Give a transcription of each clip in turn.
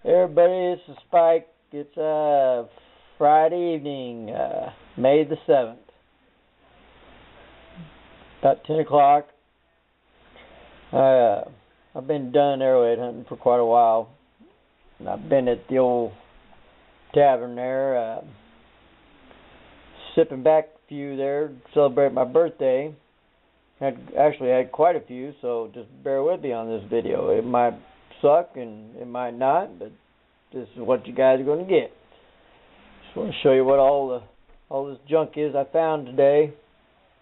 Hey everybody, this is Spike. It's Friday evening, May the 7th. About 10 o'clock. I've been done arrowhead hunting for quite a while. And I've been at the old tavern there, sipping back a few there to celebrate my birthday. Actually had quite a few, so just bear with me on this video. It might suck and it might not, but this is what you guys are going to get. Just want to show you what all this junk is I found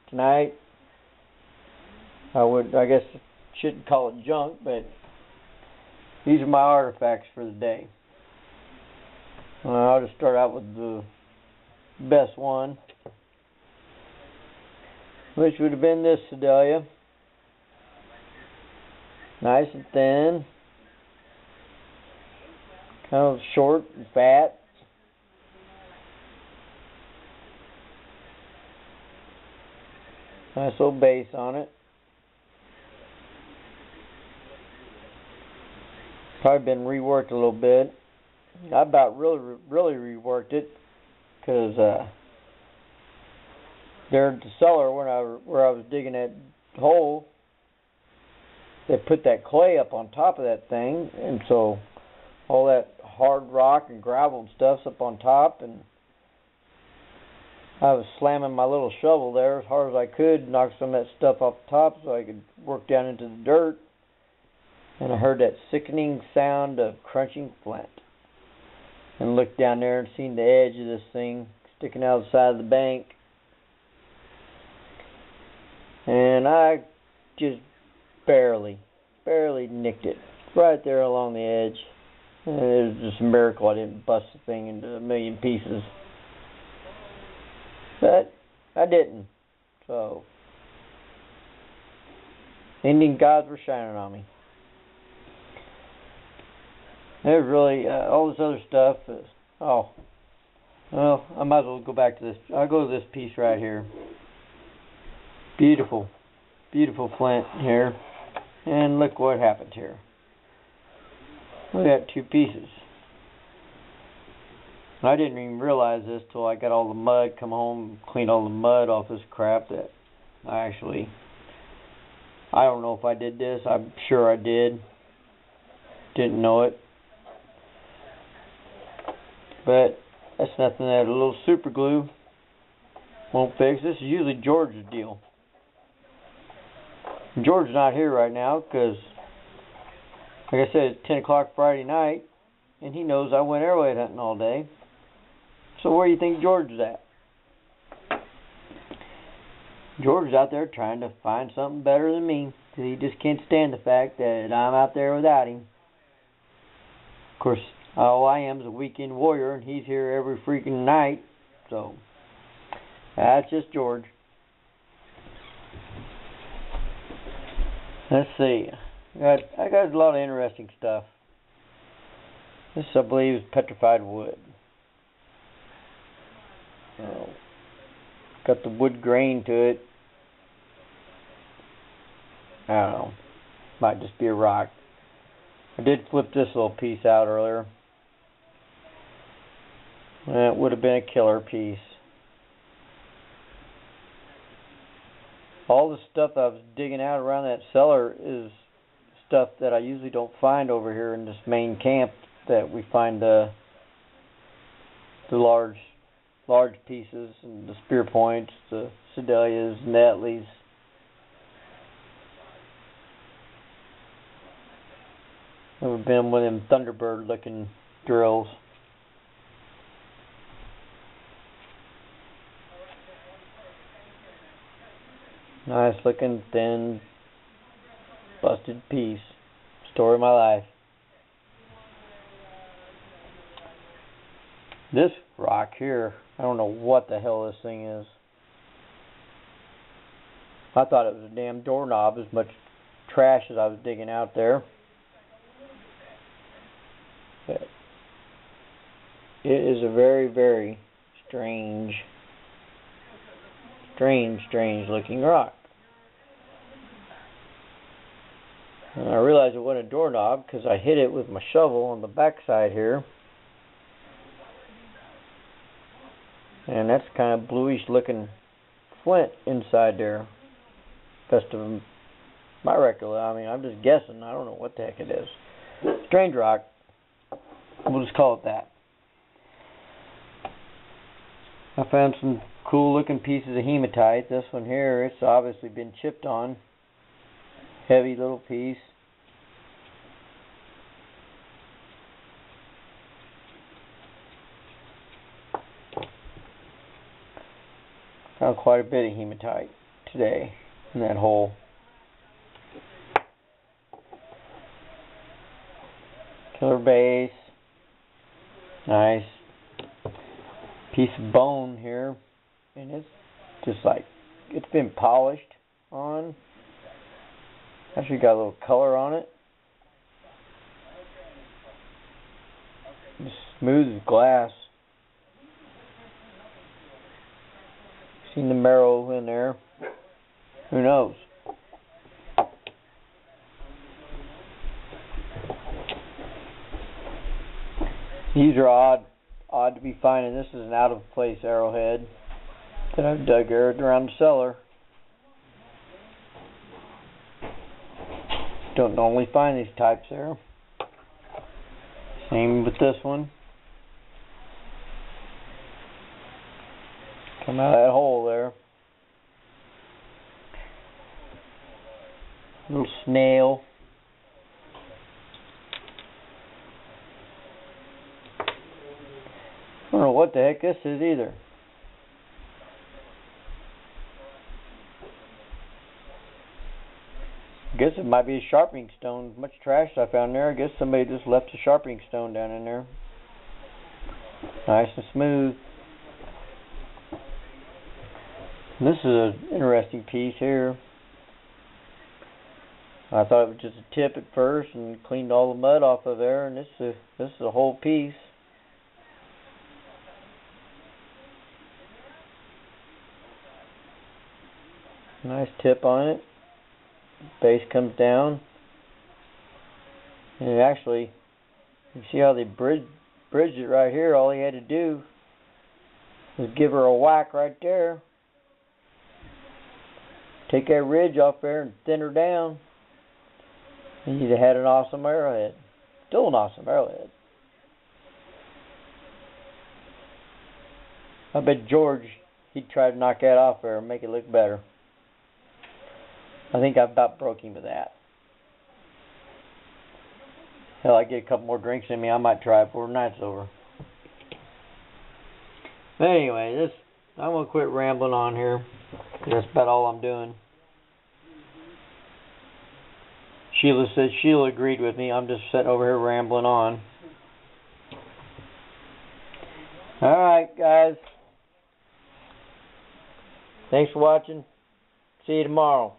tonight. I guess shouldn't call it junk, but these are my artifacts for the day. I'll just start out with the best one, which would have been this Sedalia. Nice and thin, kind of short and fat. Nice little base on it. Probably been reworked a little bit. I about really reworked it, because there at the cellar where I was digging that hole, they put that clay up on top of that thing, and so all that hard rock and gravel and stuff's up on top, and I was slamming my little shovel there as hard as I could, knock some of that stuff off the top so I could work down into the dirt. And I heard that sickening sound of crunching flint. And looked down there and seen the edge of this thing sticking out the side of the bank. And I just barely nicked it. Right there along the edge. And it was just a miracle I didn't bust the thing into a million pieces. But I didn't. So Indian gods were shining on me. There's really all this other stuff. Well, I might as well go back to this. I'll go to this piece right here. Beautiful flint here. And look what happened here. We got two pieces. I didn't even realize this till I got all the mud, come home, cleaned all the mud off this crap that I don't know if I did this. I'm sure I did. Didn't know it. But that's nothing that a little super glue won't fix. This is usually George's deal. George's not here right now because, like I said, it's 10 o'clock Friday night, and he knows I went arrowhead hunting all day. So where do you think George is at? George is out there trying to find something better than me, because he just can't stand the fact that I'm out there without him. Of course, all I am is a weekend warrior, and he's here every freaking night. So that's just George. Let's see. I got a lot of interesting stuff. This, I believe, is petrified wood. Got the wood grain to it. I don't know. Might just be a rock. I did flip this little piece out earlier. It would have been a killer piece. All the stuff I was digging out around that cellar is stuff that I usually don't find over here in this main camp, that we find the large pieces and the spear points, the Sedalias and the Atleys. It would have been one of them Thunderbird looking drills. Nice looking, thin, busted piece. Story of my life. This rock here, I don't know what the hell this thing is. I thought it was a damn doorknob, as much trash as I was digging out there. But it is a very, very strange looking rock. And I realized it wasn't a doorknob because I hit it with my shovel on the back side here. And that's kind of bluish looking flint inside there. Best of my recollection. I mean, I'm just guessing. I don't know what the heck it is. Strange rock. We'll just call it that. I found some cool looking pieces of hematite. This one here, it's obviously been chipped on. Heavy little piece. Found quite a bit of hematite today in that hole. Killer base. Nice. Piece of bone here. And it's just like, it's been polished on. Actually got a little color on it. Just smooth as glass. Seen the marrow in there. Who knows? These are odd to be finding. This is an out of place arrowhead that I've dug around the cellar. Don't normally find these types there. Same with this one. Come out of that hole there. Little snail. I don't know what the heck this is either. I guess it might be a sharpening stone. Much trash I found there. I guess somebody just left a sharpening stone down in there. Nice and smooth. This is an interesting piece here. I thought it was just a tip at first and cleaned all the mud off of there, and this is a whole piece. Nice tip on it. Base comes down. And actually, you see how they bridged it right here. All he had to do was give her a whack right there. Take that ridge off there and thin her down. And you'd have had an awesome arrowhead. Still an awesome arrowhead. I bet George, he'd try to knock that off there and make it look better. I think I about broke him with that. Hell, I get a couple more drinks in me, I might try it before the night's over. But anyway, I'm going to quit rambling on here. That's about all I'm doing. Sheila said Sheila agreed with me. I'm just sitting over here rambling on. Alright, guys. Thanks for watching. See you tomorrow.